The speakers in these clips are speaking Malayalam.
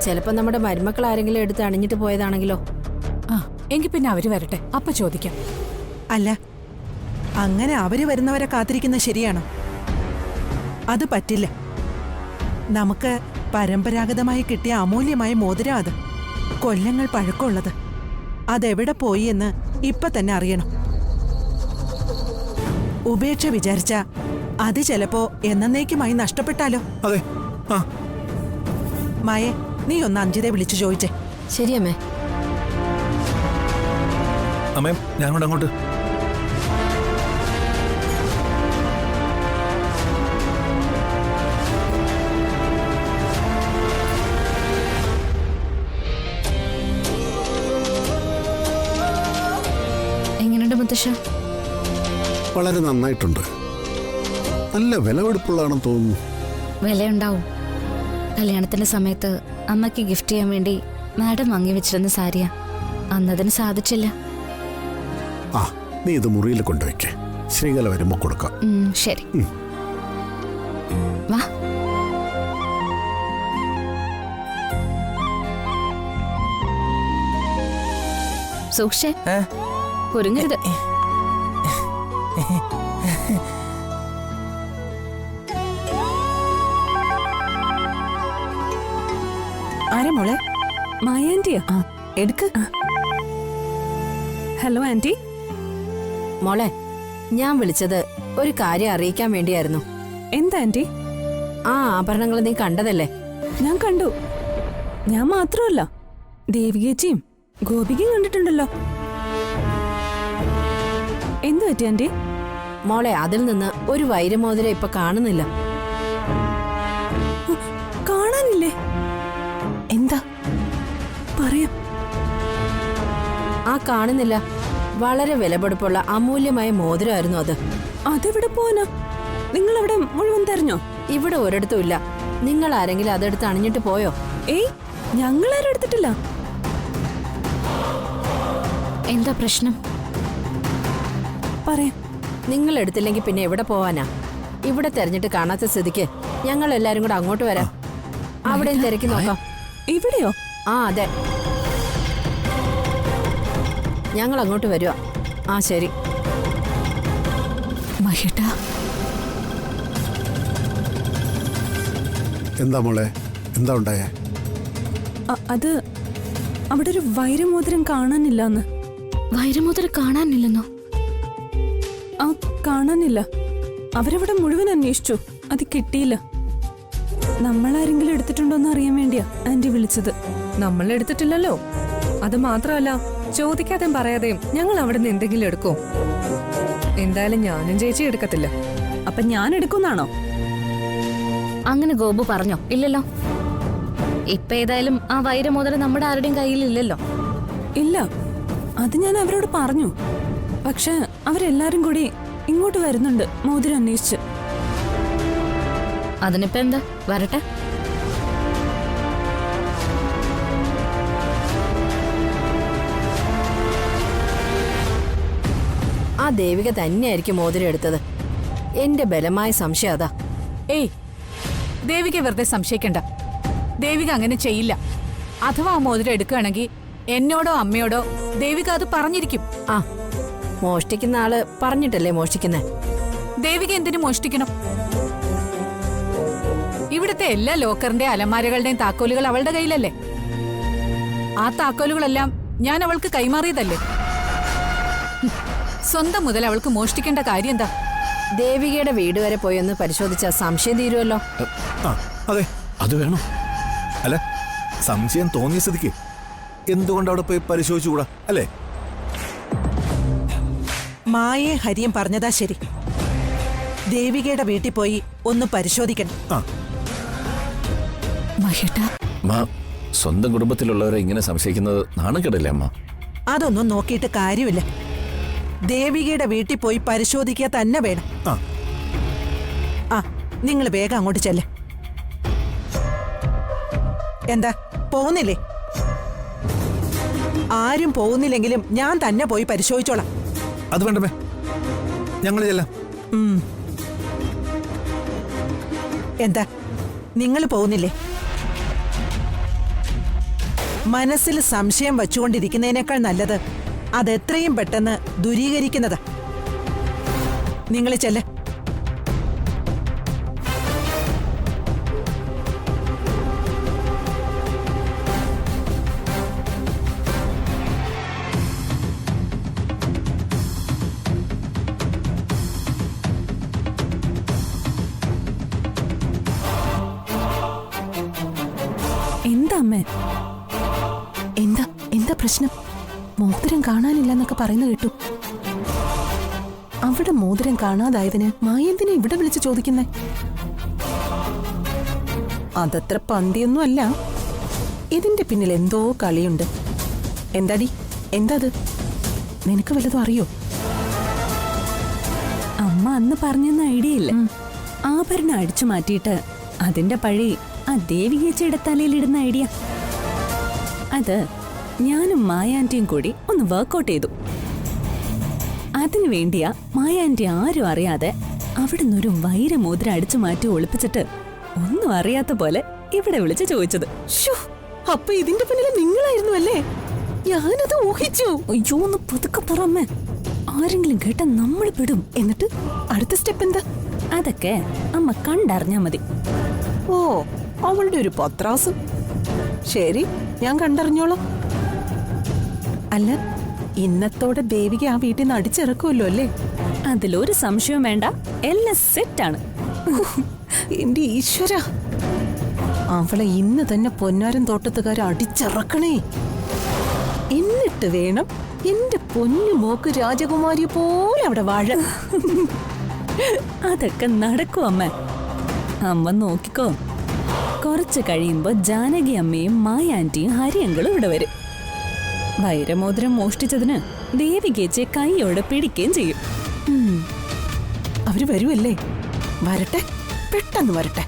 ചിലപ്പോ നമ്മുടെ മരുമക്കൾ ആരെങ്കിലും എടുത്ത് അണിഞ്ഞിട്ട് പോയതാണെങ്കിലോ? ആ എങ്കിൽ പിന്നെ അവര് വരട്ടെ, അപ്പൊ ചോദിക്കാം. അല്ല, അങ്ങനെ അവര് വരുന്നവരെ കാത്തിരിക്കുന്നത് ശരിയാണോ? അത് പറ്റില്ല. നമുക്ക് പരമ്പരാഗതമായി കിട്ടിയ അമൂല്യമായ മോതിരം അത്. കൊല്ലങ്ങൾ പഴക്കമുള്ളത്. അതെവിടെ പോയി എന്ന് ഇപ്പൊ തന്നെ അറിയണം. ഉപേക്ഷ വിചാരിച്ച അത് ചിലപ്പോ എന്നേക്കുമായി നഷ്ടപ്പെട്ടാലോ? അതെ. ആ മായേ, നീ ഒന്ന് അഞ്ജിതയെ വിളിച്ചു ചോദിച്ചേ. ശരിയമ്മേ. അമ്മേ, ഞാൻ അങ്ങോട്ട്. എങ്ങനെയുണ്ട് മുത്തശ്ശ? വളരെ നന്നായിട്ടുണ്ട്. നല്ല വിലപിടിപ്പുള്ളതാണെന്ന് തോന്നുന്നു. വിലയുണ്ടാവും. കല്യാണത്തിന്റെ സമയത്ത് അമ്മയ്ക്ക് ഗിഫ്റ്റ് ചെയ്യാൻ വേണ്ടി മാഡം വാങ്ങി വെച്ചിരുന്ന സാരിയാ. അന്നതിന് സാധിച്ചില്ല. ആ, നീ ഇത് മുറിയിൽ കൊണ്ടുവയ്ക്കേ. ശ്രീകല വരുമ്പോ കൊടുക്കാം. ശരി. വാ. സൂക്ഷേ, ഒരുങ്ങരുത്. ആരാ മോളെ? മായ ആന്റിയാ? എടുക്ക്. Hello aunty. മോളെ, ഞാൻ വിളിച്ചത് ഒരു കാര്യം അറിയിക്കാൻ വേണ്ടിയായിരുന്നു. എന്താ ആന്റി? ആ ആഭരണങ്ങൾ നീ കണ്ടതല്ലേ? ഞാൻ കണ്ടു. ഞാൻ മാത്രമല്ല, ദേവികേച്ചിയും ഗോപികയും കണ്ടിട്ടുണ്ടല്ലോ. എന്തു പറ്റി ആന്റി? മോളെ, അതിൽ നിന്ന് ഒരു വൈരമോതിരം ഇപ്പൊ കാണുന്നില്ല. കാണാനില്ലേ? എന്താ പറയാം? ആ കാണുന്നില്ല. വളരെ വിലപിടിപ്പുള്ള അമൂല്യമായ മോതിരമായിരുന്നു അത്. അതെവിടെ പോവാനാ? നിങ്ങൾ അവിടെ മുഴുവൻ തെരഞ്ഞോ? ഇവിടെ ഒരിടത്തും ഇല്ല. നിങ്ങൾ ആരെങ്കിലും അതെടുത്ത് അണിഞ്ഞിട്ട് പോയോ? ഏയ്, ഞങ്ങളാരും എടുത്തിട്ടില്ല. എന്താ പ്രശ്നം? പറയാം. നിങ്ങൾ എടുത്തില്ലെങ്കിൽ പിന്നെ എവിടെ പോവാനാ? ഇവിടെ തെരഞ്ഞിട്ട് കാണാത്ത സ്ഥിതിക്ക് ഞങ്ങൾ എല്ലാരും കൂടെ അങ്ങോട്ട് വരാം. അവിടെയും തിരക്കി നോക്കാം. ഇവിടെയോ? ആ അതെ, ഞങ്ങൾ അങ്ങോട്ട് വരുവാ. ആ ശരി. മഹേട്ടാ, എന്താ മോളെ, എന്താ ഉണ്ടായേ? അത് അവിടെ ഒരു വൈരമോതിരം കാണാനില്ലെന്ന്. വൈരമോതിരം കാണാനില്ലെന്നോ? ആ, കാണാനില്ല. അവരവിടെ മുഴുവൻ അന്വേഷിച്ചു, അത് കിട്ടിയില്ല. നമ്മളാരെങ്കിലും എടുത്തിട്ടുണ്ടോന്ന് അറിയാൻ വേണ്ടിയാ ആന്റി വിളിച്ചത്. നമ്മൾ എടുത്തിട്ടില്ലല്ലോ. അത് മാത്രമല്ല, ചോദിക്കാതെയും പറയാതെയും ഞങ്ങൾ അവിടെ നിന്ന് എന്തെങ്കിലും എടുക്കോ? എന്തായാലും ഞാനും ചേച്ചി എടുക്കത്തില്ല. അപ്പൊ ഞാൻ എടുക്കുന്നാണോ? അങ്ങനെ ഗോപു പറഞ്ഞോ? ഇല്ലല്ലോ. ഇപ്പൊ ഏതായാലും ആ വൈരമോതിരം നമ്മുടെ ആരുടെയും കയ്യിലില്ലല്ലോ. ഇല്ല, അത് ഞാൻ അവരോട് പറഞ്ഞു. പക്ഷെ അവരെല്ലാരും കൂടി ഇങ്ങോട്ട് വരുന്നുണ്ട് മോതിരം അന്വേഷിച്ച്. അതിനിപ്പോ എന്താ, വരട്ടെ. ആ ദേവിക തന്നെയായിരിക്കും മോതിരം എടുത്തത്. എന്റെ ബലമായ സംശയം അതാ. ഏയ്, ദേവിക വെറുതെ സംശയിക്കണ്ട. ദേവിക അങ്ങനെ ചെയ്യില്ല. അഥവാ ആ മോതിരം എടുക്കുകയാണെങ്കിൽ എന്നോടോ അമ്മയോടോ ദേവിക അത് പറഞ്ഞിരിക്കും. ആ, മോഷ്ടിക്കുന്ന ആള് പറഞ്ഞിട്ടല്ലേ മോഷ്ടിക്കുന്നേ? ദേവിക എന്തിനു മോഷ്ടിക്കണം? ഇവിടുത്തെ എല്ലാ ലോക്കറിന്റെ അലമാരകളുടെയും താക്കോലുകൾ അവളുടെ കയ്യിലല്ലേ? ആ താക്കോലുകളെല്ലാം ഞാൻ അവൾക്ക് കൈമാറിയതല്ലേ? സ്വന്തം മുതൽ അവൾക്ക് മോഷ്ടിക്കേണ്ട കാര്യം എന്താ? ദേവികയുടെ വീട് വരെ പോയി ഒന്ന് പരിശോധിച്ചാൽ സംശയം തീരുമല്ലോ. അതെ, അത് വേണം. അല്ല, സംശയം തോന്നിയ സ്ഥിതിക്ക് എന്തുകൊണ്ട് അവിടെ പോയി പരിശോധിച്ചുകൂടാ അല്ലേ? മായേ ഹരിയും പറഞ്ഞതാ ശരി. ദേവികയുടെ വീട്ടിൽ പോയി ഒന്ന് പരിശോധിക്കണം. സ്വന്തം കുടുംബത്തിലുള്ളവരെ ഇങ്ങനെ സംശയിക്കുന്നത് നാണക്കേടല്ലേ അമ്മ? അതൊന്നും നോക്കിയിട്ട് കാര്യമില്ല. ദേവികയുടെ വീട്ടിൽ പോയി പരിശോധിക്കുക തന്നെ വേണം. ആ, നിങ്ങൾ വേഗം അങ്ങോട്ട് ചെല്ല്. എന്താ, പോകുന്നില്ലേ? ആരും പോകുന്നില്ലെങ്കിലും ഞാൻ തന്നെ പോയി പരിശോധിച്ചോളാം. അത് വേണ്ടമേ, ഞങ്ങൾ ചെല്ലാം. എന്താ, നിങ്ങൾ പോകുന്നില്ലേ? മനസ്സിൽ സംശയം വച്ചുകൊണ്ടിരിക്കുന്നതിനേക്കാൾ നല്ലത് അതെത്രയും പെട്ടെന്ന് ദൂരീകരിക്കുന്നതാ. നിങ്ങൾ ചെല്ല്. എന്താ അമ്മേ? എന്താ എന്താ പ്രശ്നം? മോതിരം കാണാനില്ലെന്നൊക്കെ പറയുന്ന കേട്ടു. അവിടെ മോതിരം കാണാതായതിന് മായെന്തിനെ ഇവിടെ വിളിച്ച് ചോദിക്കുന്നേ? അതത്ര പന്തിയൊന്നും അല്ല. ഇതിന്റെ പിന്നിൽ എന്തോ കളിയുണ്ട്. എന്താടി, എന്താത്? നിനക്ക് വല്ലതും അറിയോ? അമ്മ അന്ന് പറഞ്ഞെന്ന ഐഡിയ ഇല്ല. ആഭരണം അടിച്ചു മാറ്റിയിട്ട് അതിന്റെ പഴി ആ ദേവികേച്ചയുടെ തലയിലിടുന്ന ഐഡിയ. അത് ഞാനും മായാന്റിയും കൂടി ഒന്ന് വർക്കൗട്ട് ചെയ്തു. അതിനു വേണ്ടിയാ മായാന്റി ആരും അറിയാതെ അവിടെ നിന്നൊരു വൈരമോതിരം അടിച്ചു മാറ്റി ഒളിപ്പിച്ചിട്ട് ഒന്നും അറിയാത്ത പോലെ ഇവിടെ വിളിച്ച് ചോദിച്ചത്. അപ്പൊ ഇതിന്റെ പിന്നിൽ നിങ്ങളായിരുന്നു അല്ലേ? ഞാനത് ഊഹിച്ചു. അയ്യോ, ഒന്ന് പതുക്കെ പറമ്മേ, ആരെങ്കിലും കേട്ട നമ്മൾ പെടും. എന്നിട്ട് അടുത്ത സ്റ്റെപ്പ് എന്താ? അതൊക്കെ അമ്മ കണ്ടറിഞ്ഞാ മതി. ഓ, അവളുടെ ഒരു പത്രാസ്. ശരി, ഞാൻ കണ്ടറിഞ്ഞോളാം. അല്ല, ഇന്നത്തോടെ ദേവിക ആ വീട്ടിൽ നിന്ന് അടിച്ചിറക്കുമല്ലോ അല്ലേ? അതിലൊരു സംശയവും വേണ്ട, എല്ലാം സെറ്റാണ്. എന്റെ ഈശ്വര, അവളെ ഇന്ന് തന്നെ പൊന്നാരൻ തോട്ടത്തുകാരെ അടിച്ചിറക്കണേ. എന്നിട്ട് വേണം എന്റെ പൊന്നു മോക്ക് രാജകുമാരി പോലെ അവിടെ വാഴ. അതൊക്കെ നടക്കും അമ്മ. അമ്മ നോക്കിക്കോ, കുറച്ച് കഴിയുമ്പോ ജാനകി അമ്മയും മായാന്റിയും ഹരിയങ്കളും ഇവിടെ വരും. വൈരമോതിരം മോഷ്ടിച്ചതിന് ദേവികേച്ചെ കൈയോടെ പിടിക്കുകയും ചെയ്യും. അവര് വരുമല്ലേ? വരട്ടെ, പെട്ടെന്ന് വരട്ടെ.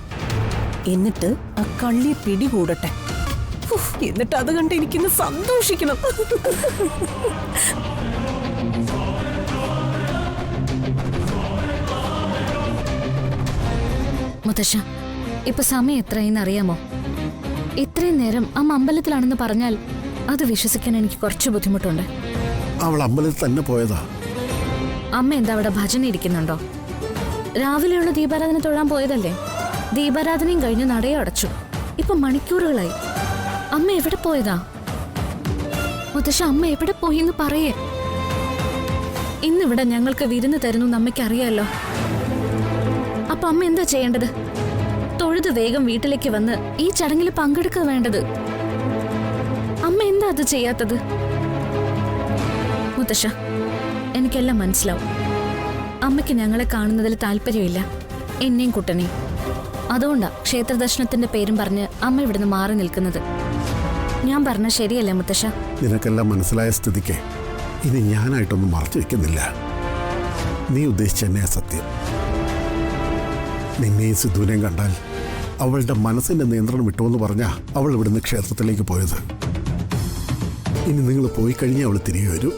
എന്നിട്ട് ആ കള്ളിയെ പിടികൂടട്ടെ. എന്നിട്ട് അത് കണ്ട് എനിക്കിന്ന് സന്തോഷിക്കണം. മുത്തശ്ശ, ഇപ്പൊ സമയം എത്രയെന്ന് അറിയാമോ? ഇത്രയും നേരം അമ്മ അമ്പലത്തിലാണെന്ന് പറഞ്ഞാൽ അത് വിശ്വസിക്കാൻ എനിക്ക് കുറച്ച് ബുദ്ധിമുട്ടുണ്ട്. അവൾ അമ്പലത്തിൽ തന്നെ പോയതാ. അമ്മ എന്താ അവിടെ ഭജന ഇരിക്കുന്നുണ്ടോ? രാവിലെയുള്ള ദീപാരാധന തൊഴാൻ പോയതല്ലേ? ദീപാരാധനയും കഴിഞ്ഞ് നടയെ അടച്ചു. ഇപ്പൊ മണിക്കൂറുകളായി. അമ്മ എവിടെ പോയതാ? മുത്തശ്ശ, അമ്മ എവിടെ പോയിന്ന് പറയേ. ഇന്നിവിടെ ഞങ്ങൾക്ക് വിരുന്ന് തരുന്നു അമ്മയ്ക്ക് അറിയാലോ. അപ്പൊ അമ്മ എന്താ ചെയ്യേണ്ടത്? തൊഴുത് വേഗം വീട്ടിലേക്ക് വന്ന് ഈ ചടങ്ങിൽ പങ്കെടുക്കുക വേണ്ടത്. അമ്മ എന്താ അത് ചെയ്യാത്തത്? മുത്തശ്ശ, എനിക്കെല്ലാം മനസ്സിലാവും. അമ്മയ്ക്ക് ഞങ്ങളെ കാണുന്നതിൽ താല്പര്യമില്ല, എന്നെയും കുട്ടനെയും. അതുകൊണ്ടാ ക്ഷേത്രദർശനത്തിന്റെ പേരും പറഞ്ഞ് അമ്മ ഇവിടുന്ന് മാറി നിൽക്കുന്നത്. ഞാൻ പറഞ്ഞ ശരിയല്ലേ മുത്തശ്ശ? നിനക്കെല്ലാം മനസ്സിലായ സ്ഥിതിക്ക് ഇനി ഞാനായിട്ടൊന്നും മറച്ചു വെക്കുന്നില്ല. നീ ഉദ്ദേശിച്ച തന്നെയാ സത്യം. നിന്നെയും സിദ്ധുവിനെയും കണ്ടാൽ അവളുടെ മനസ്സിന്റെ നിയന്ത്രണം വിട്ടുവെന്ന് പറഞ്ഞാ അവൾ ഇവിടുന്ന് ക്ഷേത്രത്തിലേക്ക് പോയത്. ഇനി നിങ്ങൾ പോയി കഴിഞ്ഞാൽ അവൾ തിരികെ വരൂ.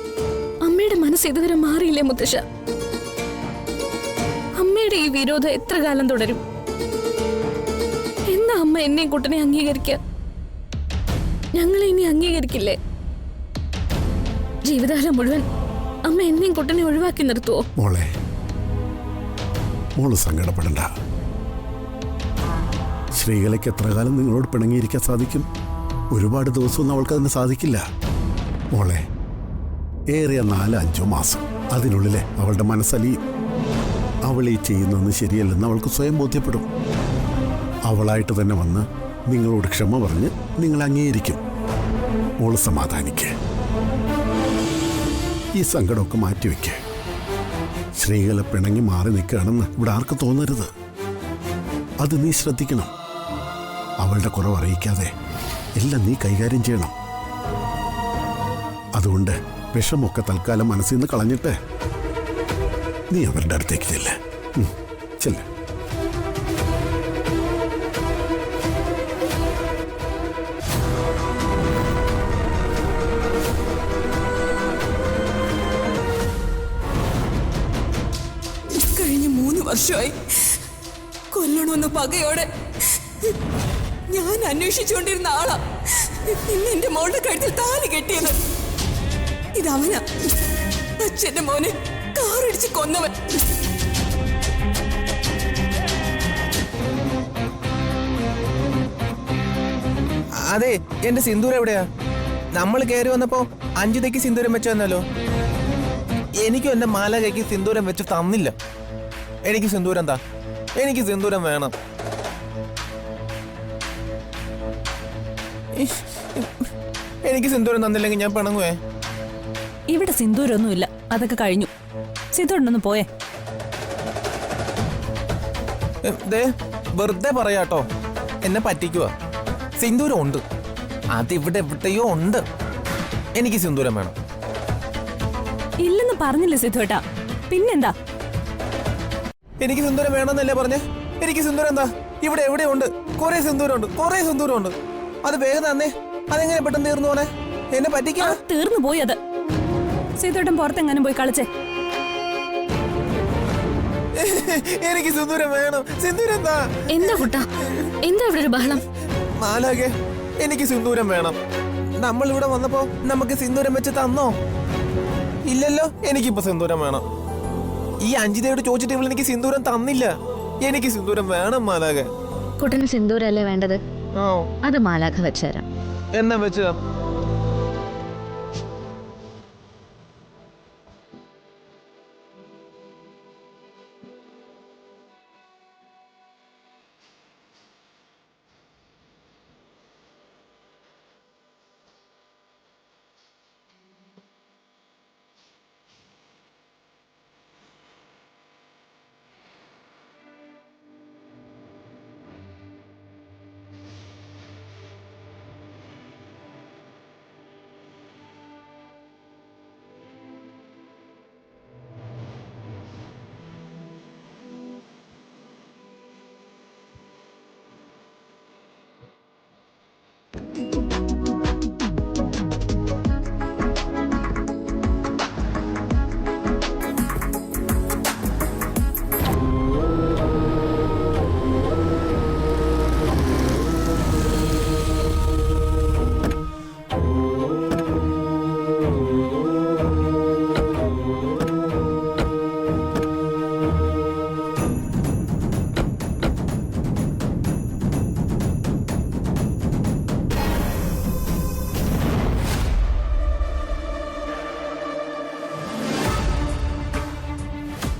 അമ്മയുടെ മനസ്സ് ഇതുവരെ മാറിയില്ലേ മുത്തശ്ശ? അമ്മയുടെ ഈ വിരോധം എത്ര കാലം തുടരും? എന്നാ അമ്മ എന്നെയും കുട്ടനെ അംഗീകരിക്കുക? ഞങ്ങളെ ഇനി അംഗീകരിക്കില്ലേ? ജീവിതകാലം മുഴുവൻ അമ്മ എന്നെയും കുട്ടനെ ഒഴിവാക്കി നിർത്തുവോ? മോള് സങ്കടപ്പെടണ്ട. ശ്രീകലയ്ക്ക് എത്ര കാലം നിങ്ങളോട് പിണങ്ങിയിരിക്കാൻ സാധിക്കും? ഒരുപാട് ദിവസമൊന്നും അവൾക്ക് അതിന് സാധിക്കില്ല. മോളെ, ഏറിയ 4-5 മാസം, അതിനുള്ളിലെ അവളുടെ മനസ്സലിയും. അവൾ ഈ ചെയ്യുന്നതെന്ന് ശരിയല്ലെന്ന് അവൾക്ക് സ്വയം ബോധ്യപ്പെടും. അവളായിട്ട് തന്നെ വന്ന് നിങ്ങളോട് ക്ഷമ പറഞ്ഞ് നിങ്ങൾ അംഗീകരിക്കും. മോള് സമാധാനിക്ക്. ഈ സങ്കടമൊക്കെ മാറ്റിവെക്ക്. ശ്രീകല പിണങ്ങി മാറി നിൽക്കുകയാണെന്ന് ഇവിടെ ആർക്ക് തോന്നരുത്. അത് നീ ശ്രദ്ധിക്കണം. അവളുടെ കുറവ് അറിയിക്കാതെ എല്ലാം നീ കൈകാര്യം ചെയ്യണം. അതുകൊണ്ട് വിഷമൊക്കെ തൽക്കാലം മനസ്സിൽ നിന്ന് കളഞ്ഞിട്ട് നീ അവരുടെ അടുത്തേക്ക് ചെല്ല്. ചെല്ല്. കഴിഞ്ഞ 3 വർഷമായി കൊല്ലണമെന്ന പകയോടെ ഞാൻ അന്വേഷിച്ചുകൊണ്ടിരുന്ന ആളാ. ഇന്ന് എന്റെ മോളുടെ കഴുത്തിൽ താലി കെട്ടിയത്. ഇതവനാ, അച്ഛന്റെ മോനെ കാറിടിച്ച് കൊന്നവൻ. അതെ, എന്റെ സിന്ദൂരം എവിടെയാ? നമ്മൾ കയറി വന്നപ്പോ അഞ്ജിതയ്ക്ക് സിന്ദൂരം വെച്ചു തന്നല്ലോ. എനിക്കും എന്റെ മാലകയ്ക്ക് സിന്ദൂരം വെച്ച് തന്നില്ല. എനിക്ക് സിന്ദൂരം എന്താ? എനിക്ക് സിന്ദൂരം വേണം. എനിക്ക് സിന്ദൂരം തന്നില്ലെങ്കിൽ ഞാൻ പിണങ്ങുവേ. ഇവിടെ സിന്ദൂരൊന്നുമില്ല, അതൊക്കെ കഴിഞ്ഞു. സിന്ദൂരൊന്ന് പോയേ. ദേ, വെറുതെ പറയാട്ടോ, എന്നെ പറ്റിക്കുക. സിന്ദൂരം ഉണ്ട്, അതിവിടെ എവിടെയോ ഉണ്ട്. എനിക്ക് സിന്ദൂരം വേണം. ഇല്ലെന്ന് പറഞ്ഞില്ലേ സിദ്ധുവേട്ടാ, പിന്നെന്താ? എനിക്ക് സിന്ദൂരം വേണമെന്നല്ലേ പറഞ്ഞേ? എനിക്ക് സിന്ദൂരം എന്താ? ഇവിടെ എവിടെയുണ്ട്, കുറെ സിന്ദൂരം ഉണ്ട്, കുറെ സിന്ദൂരം ഉണ്ട്. അത് വേഗം തന്നേ. അതെങ്ങനെ പെട്ടെന്ന് തീർന്നു പോണേ? എന്നെ പറ്റിക്കാ. തീർന്നു പോയി അത്. സിദ്ധുവേട്ടൻ പുറത്തെങ്ങാനും പോയി കളിച്ചേ. എനിക്ക് സിന്ദൂരം വേണം. സിന്ദൂരം എന്താ? എന്താ കുട്ടാ, എന്താ ഇവിടെ ഒരു ബഹളം? മാലാകെ, എനിക്ക് സിന്ദൂരം വേണം. നമ്മൾ ഇവിടെ വന്നപ്പോ നമുക്ക് സിന്ദൂരം വെച്ച് തന്നോ? ഇല്ലല്ലോ. എനിക്കിപ്പോ സിന്ദൂരം വേണം. ഈ അഞ്ജിതയോട് ചോദിച്ചിട്ട് ഇവൾ എനിക്ക് സിന്ദൂരം തന്നില്ല. എനിക്ക് സിന്ദൂരം വേണം മാലാകെ. കുട്ടന് സിന്ദൂരല്ലേ വേണ്ടത്? അത് മാലാഖ വെച്ചുതരാം. എന്നാ വെച്ച്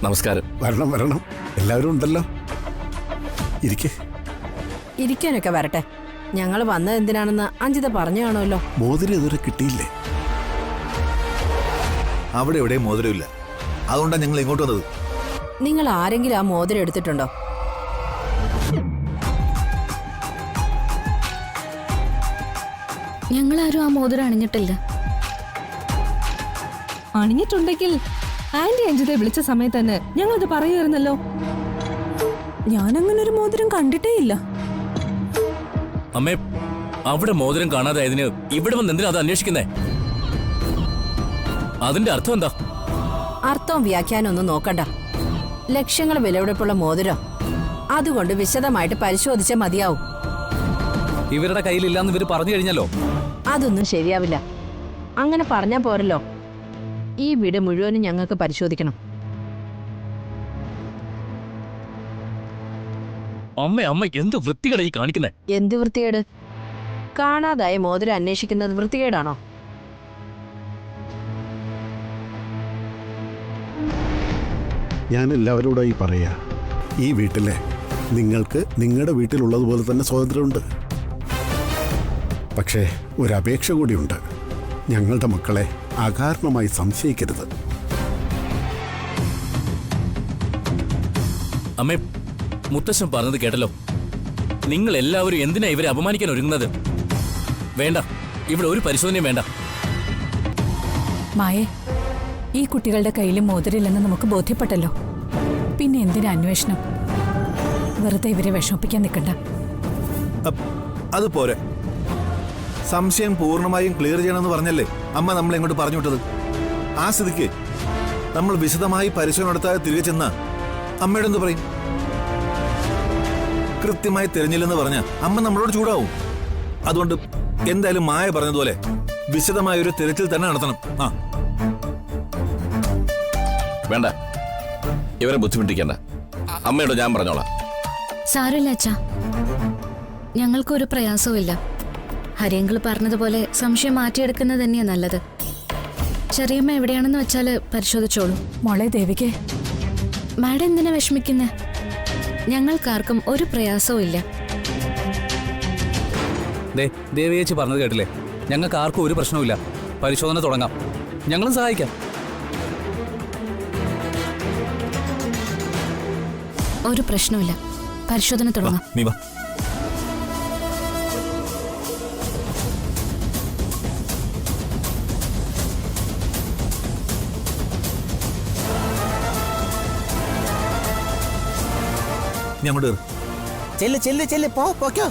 നമസ്കാരം. വരണം വരണം, എല്ലാവരും ഉണ്ടല്ലോ. ഇരിക്കാനൊക്കെ വരട്ടെ. ഞങ്ങൾ വന്നത് എന്തിനാണെന്ന് അഞ്ജിത പറഞ്ഞു കാണുമല്ലോ. മോതിരം ഇതുവരെ കിട്ടിയില്ലേ? അവിടെ എവിടെയും മോതിരമില്ല, അതുകൊണ്ടാണ് ഞങ്ങൾ ഇങ്ങോട്ട് വന്നത്. നിങ്ങൾ ആരെങ്കിലും ആ മോതിരം എടുത്തിട്ടുണ്ടോ? ഞങ്ങളാരും ആ മോതിരം അണിഞ്ഞിട്ടില്ല. അണിഞ്ഞിട്ടുണ്ടെങ്കിൽ ആന്റി അഞ്ജിതയെ വിളിച്ച സമയത്ത് തന്നെ ഞങ്ങളത് പറയുമായിരുന്നല്ലോ. ഞാനങ്ങനെ ഒരു മോതിരം കണ്ടിട്ടേ ഇല്ല. അമ്മേ, അവിടെ മോതിരം കാണാതായതിന് ഇവിടെ വന്ന് എന്തിനാ അത് അന്വേഷിക്കുന്നേ? അതിന്റെ അർത്ഥം എന്താ? അർത്ഥവും വ്യാഖ്യാനം ഒന്നും നോക്കണ്ട. ലക്ഷങ്ങൾ വിലപിടിപ്പുള്ള മോതിരം, അതുകൊണ്ട് വിശദമായിട്ട് പരിശോധിച്ചാൽ മതിയാവും. ഇവരുടെ കയ്യിലില്ലാന്ന് ഇവര് പറഞ്ഞു കഴിഞ്ഞല്ലോ. അതൊന്നും ശരിയാവില്ല. അങ്ങനെ പറഞ്ഞാ പോരല്ലോ. ഈ വീട് മുഴുവനും ഞങ്ങൾക്ക് പരിശോധിക്കണം. അമ്മ എന്ത് വൃത്തികേടാ ഈ കാണിക്കുന്നേ? എന്ത് വൃത്തികേട്? കാണാതായ മോതിരം അന്വേഷിക്കുന്നത് വൃത്തികേടാണോ? ഞാൻ എല്ലാവരോടായി പറയാ, ഈ വീട്ടിലെ നിങ്ങൾക്ക് നിങ്ങളുടെ വീട്ടിലുള്ളതുപോലെ തന്നെ സ്വാതന്ത്ര്യമുണ്ട്. പക്ഷേ ഒരപേക്ഷ കൂടിയുണ്ട്. ഞങ്ങളുടെ മക്കളെ അകാരണമായി സംശയിക്കരുത്. അമ്മേ, മുത്തശ്ശൻ പറഞ്ഞത് കേട്ടല്ലോ. നിങ്ങൾ എല്ലാവരും എന്തിനാ ഇവരെ അപമാനിക്കാൻ ഒരുങ്ങുന്നത്? വേണ്ട, ഇവിടെ ഒരു പരിശോധനയും വേണ്ട. മായേ, ഈ കുട്ടികളുടെ കയ്യിലും മോതിരില്ലെന്ന് നമുക്ക് ബോധ്യപ്പെട്ടല്ലോ. പിന്നെ എന്തിനാ അന്വേഷണം? വെറുതെ ഇവരെ വിഷമിപ്പിക്കാൻ നിൽക്കണ്ട. അത് പോരെ. സംശയം പൂർണ്ണമായും ക്ലിയർ ചെയ്യണമെന്ന് പറഞ്ഞല്ലേ അമ്മ നമ്മളെ ഇങ്ങോട്ട് പറഞ്ഞു വിട്ടത്. ആ സ്ഥിതിക്ക് നമ്മൾ വിശദമായി പരിശോധന നടത്താതെ തിരികെ ചെന്ന അമ്മയോട് എന്ത് പറയും? കൃത്യമായി തിരഞ്ഞില്ലെന്ന് പറഞ്ഞ അമ്മ നമ്മളോട് ചൂടാവും. അതുകൊണ്ട് എന്തായാലും മായ പറഞ്ഞതുപോലെ വിശദമായ ഒരു തിരച്ചിൽ തന്നെ നടത്തണം. ആ വേണ്ട, ഇവരെ ബുദ്ധിമുട്ടിക്കണ്ട. അമ്മയോട് ഞാൻ പറഞ്ഞോളാം. സാരമില്ല അച്ഛാ, ഞങ്ങൾക്കൊരു പ്രയാസവും ഇല്ല. ഹരിയങ്കിൾ പറഞ്ഞതുപോലെ സംശയം മാറ്റിയെടുക്കുന്നത് തന്നെയാ നല്ലത്. ചെറിയമ്മ എവിടെയാണെന്ന് വെച്ചാല് പരിശോധിച്ചോളൂ. മോളെ ദേവികെ, മാഡം എന്തിനാ വിഷമിക്കുന്നേ? ഞങ്ങൾക്കാർക്കും ഒരു പ്രയാസവും ഇല്ല. ദേവിയേച്ചി പറഞ്ഞത് കേട്ടില്ലേ? ഞങ്ങൾക്ക് ആർക്കും ഒരു പ്രശ്നവുമില്ല. പരിശോധന തുടങ്ങാം, ഞങ്ങളും സഹായിക്കാം. ഒരു പ്രശ്നമില്ല, പരിശോധന തുടങ്ങാം. നീ വാ. ഞാൻ അങ്ങോട്ട് ചെല്ല് ചെല്ല് ചെല്ല്, പോക്കോ.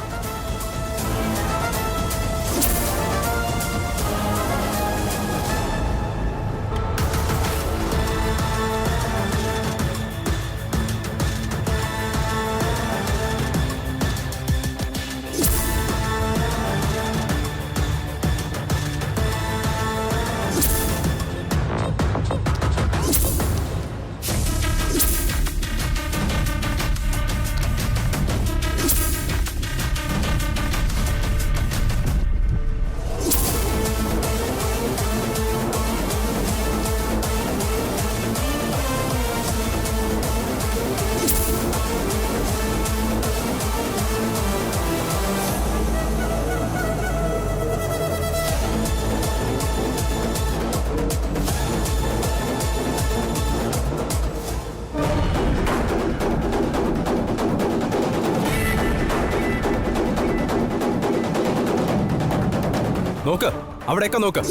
നോക്ക്, അവിടെയൊക്കെ നോക്ക്.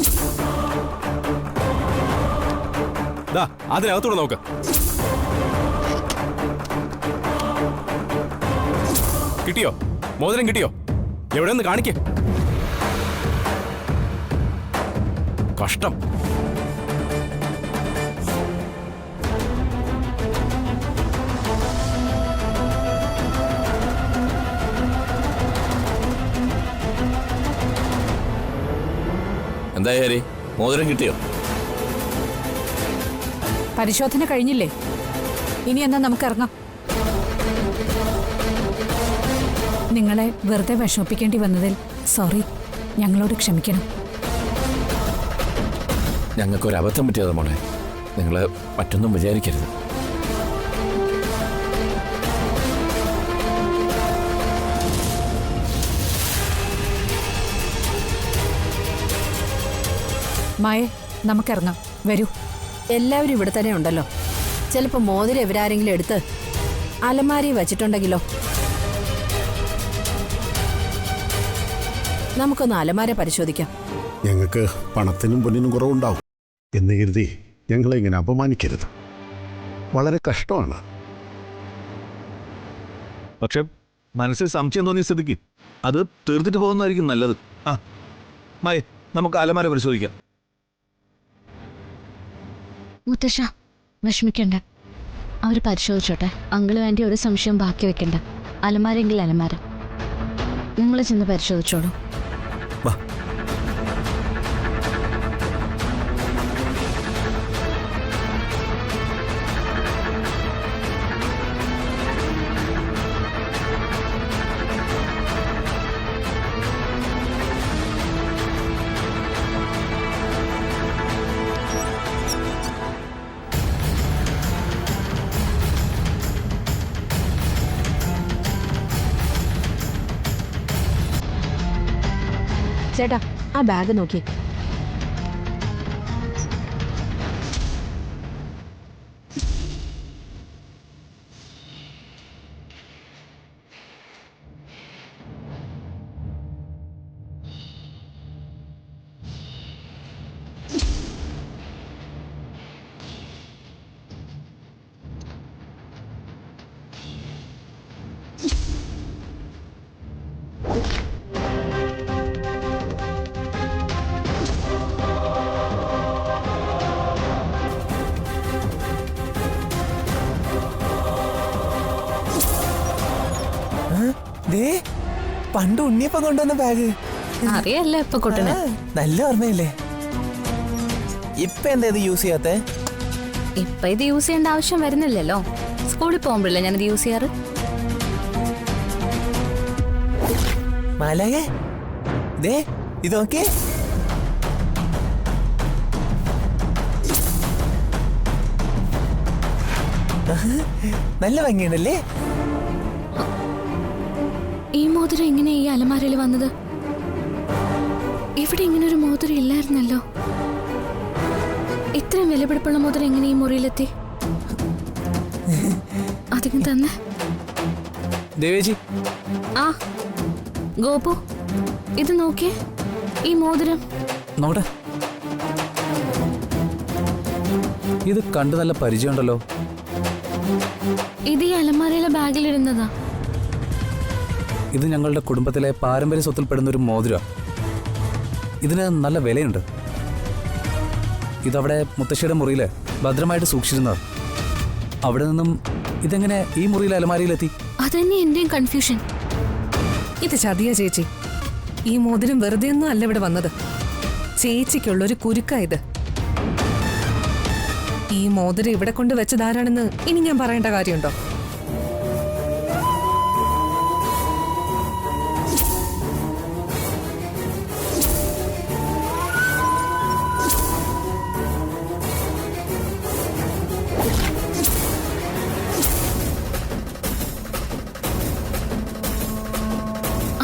അതിനകത്തൂടെ നോക്ക്. കിട്ടിയോ? മോതിരം കിട്ടിയോ? എവിടെ നിന്ന് കാണിക്കേ? കഷ്ടം. എന്തായി ഹരി, മോതിരം കിട്ടിയോ? പരിശോധന കഴിഞ്ഞില്ലേ? ഇനി എന്നാ നമുക്ക് ഇറങ്ങാം. നിങ്ങളെ വെറുതെ വിഷമിപ്പിക്കേണ്ടി വന്നതിൽ സോറി, ഞങ്ങളോട് ക്ഷമിക്കണം. ഞങ്ങൾക്കൊരു അബദ്ധം പറ്റിയതാ മോളെ, നിങ്ങൾ മറ്റൊന്നും വിചാരിക്കരുത്. മായേ, നമുക്കിറങ്ങാം, വരൂ. എല്ലാവരും ഇവിടെ തന്നെ ഉണ്ടല്ലോ. ചിലപ്പോ മോതിരം ഇവരാരെങ്കിലും എടുത്ത് അലമാരി വച്ചിട്ടുണ്ടെങ്കിലോ? നമുക്കൊന്ന് അലമാര പരിശോധിക്കാം. ഞങ്ങൾക്ക് പണത്തിനും പൊന്നിനും കുറവുണ്ടാവും എന്ന് കരുതി ഞങ്ങളെ ഇങ്ങനെ അപമാനിക്കരുത്. വളരെ കഷ്ടമാണ്. പക്ഷെ മനസ്സിൽ സംശയം തോന്നിയ സ്ഥിതിക്ക് അത് തീർത്തിട്ട് പോകുന്നതായിരിക്കും നല്ലത്. ആ മായ, നമുക്ക് അലമാര പരിശോധിക്കാം. മുത്തശ്ശ, വിഷമിക്കണ്ട, അവർ പരിശോധിച്ചോട്ടെ. അങ്കിള് വേണ്ടി ഒരു സംശയം ബാക്കി വെക്കണ്ട. അലമാരെങ്കിൽ അലമാര, നിങ്ങൾ ചെന്ന് പരിശോധിച്ചോളൂ. വാ. ചേട്ടാ, ആ ബാഗ് നോക്കി. പണ്ട് ഉണ്ണിയപ്പം കൊണ്ടുവന്ന ബാഗ്. അറിയല്ലേ ഇപ്പൊ കുട്ടന്. നല്ല ഓർമ്മയില്ലേ? ഇപ്പൊ എന്താ ഇത് യൂസ് ചെയ്യാത്തെ? ഇപ്പൊ ഇത് യൂസ് ചെയ്യേണ്ട ആവശ്യം വരുന്നില്ലല്ലോ. സ്കൂളിൽ പോകുമ്പോഴല്ലേ ഞാനിത് യൂസ് ചെയ്യാറ്. മാലാകെ ദേ ഇതൊക്കെ നല്ല ഭംഗിയുണ്ടല്ലേ? ഈ മോതിരം എങ്ങനെ ഈ അലമാരയിൽ വന്നത്? ഇവിടെ ഇങ്ങനെ ഒരു മോതിരം ഇല്ലായിരുന്നല്ലോ. ഇത്രയും വിലപിടിപ്പുള്ള മോതിരം എങ്ങനെ ഈ മുറിയിലെത്തി? അധികം തന്നെ. ദേവേജി, ആ ഗോപു, ഇത് നോക്കിയേ, ഈ മോതിരം. നോട്ടെ, ഇത് കണ്ടു നല്ല പരിചയമുണ്ടല്ലോ. ഇത് ഈ അലമാരയിലെ ബാഗിലിരുന്നതാ. ഇത് ഞങ്ങളുടെ കുടുംബത്തിലെ പാരമ്പര്യ സ്വത്തിൽപ്പെടുന്ന ഒരു മോതിരം. ഇതിന് നല്ല വിലയുണ്ട്. ഇതവിടെ മുത്തശ്ശിയുടെ മുറിയിൽ ഭദ്രമായിട്ട് സൂക്ഷിച്ചിരുന്നത്. അവിടെ നിന്നും ഇതെങ്ങനെ ഈ മുറിയിലെ അലമാരയിലെത്തി? അതന്നെ എന്റെയും കൺഫ്യൂഷൻ. ഇത് ചതിയ ചേച്ചി. ഈ മോതിരം വെറുതെ ഒന്നും അല്ല ഇവിടെ വന്നത്. ചേച്ചിക്കുള്ളൊരു കുരുക്ക ഇത്. ഈ മോതിരം ഇവിടെ കൊണ്ട് വെച്ചതാരാണെന്ന് ഇനി ഞാൻ പറയേണ്ട കാര്യമുണ്ടോ?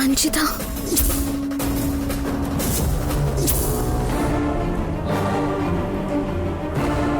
അഞ്ജിത,